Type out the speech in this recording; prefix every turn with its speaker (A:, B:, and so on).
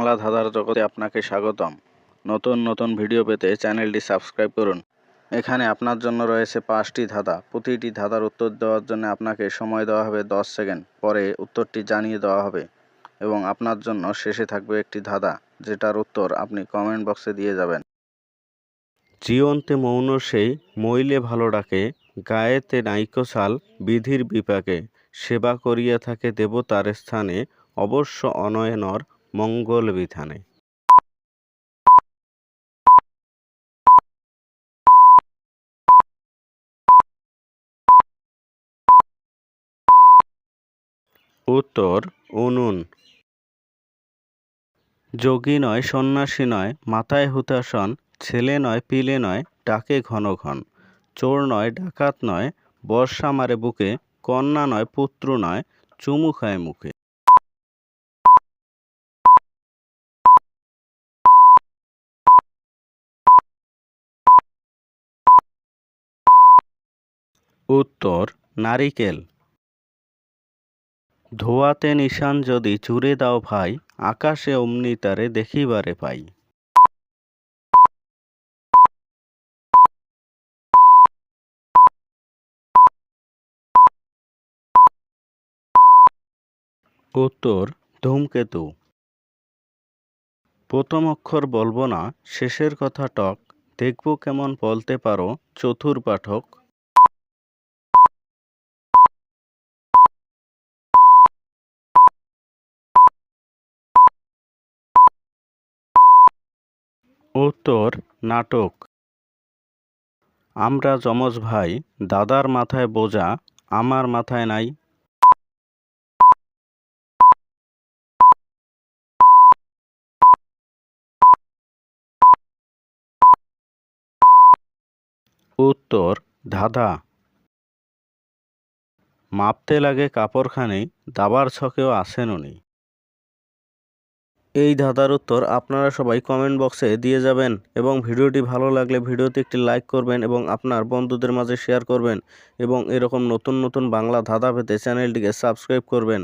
A: বাংলা ধাঁধার জগতে আপনাকে স্বাগতম। নতুন নতুন ভিডিও পেতে চ্যানেলটি সাবস্ক্রাইব করুন। এখানে আপনার জন্য রয়েছে 5টি ধাঁধা। প্রতিটি ধাঁধার উত্তর দেওয়ার জন্য আপনাকে সময় দেওয়া হবে 10 সেকেন্ড। পরে উত্তরটি জানিয়ে দেওয়া হবে এবং আপনার জন্য শেষে থাকবে একটি ধাঁধা, যেটার উত্তর আপনি কমেন্ট বক্সে দিয়ে যাবেন। জীবন্তে মৌন সেই মইলে ভালো ডাকে, গায়েতে নাইকো ছাল বিধির বিপাকে, সেবা করিয়া থাকে দেবতার স্থানে, অবশ্য অনয়নর মঙ্গল বিধানে। উত্তর উনুন। যোগী নয় সন্ন্যাসী নয় মাথায় হুতাসন, ছেলে নয় পিলে নয় ডাকে ঘন ঘন, চোর নয় ডাকাত নয় বর্ষা মারে বুকে, কন্যা নয় পুত্র নয় চুমু খায় মুখে। উত্তর নারিকেল। ধোয়াতে নিশান যদি চুরে দাও ভাই, আকাশে অমনি তারে দেখিবারে পাই। উত্তর ধূমকেতু। প্রথম অক্ষর বলবো না, শেষের কথা টক, দেখব কেমন বলতে পারো চতুর পাঠক। উত্তর নাটক। আমরা যমজ ভাই, দাদার মাথায় বোঝা, আমার মাথায় নাই। উত্তর ধাঁধা। মাপতে লাগে কাপড়খানি, দাবার ছকেও আসেন উনি। এই ধাঁধার উত্তর আপনারা সবাই কমেন্ট বক্সে দিয়ে যাবেন এবং ভিডিওটি ভালো লাগলে ভিডিওতে একটি লাইক করবেন এবং আপনার বন্ধুদের মাঝে শেয়ার করবেন এবং এরকম নতুন নতুন বাংলা ধাঁধা পেতে চ্যানেলটিকে সাবস্ক্রাইব করবেন।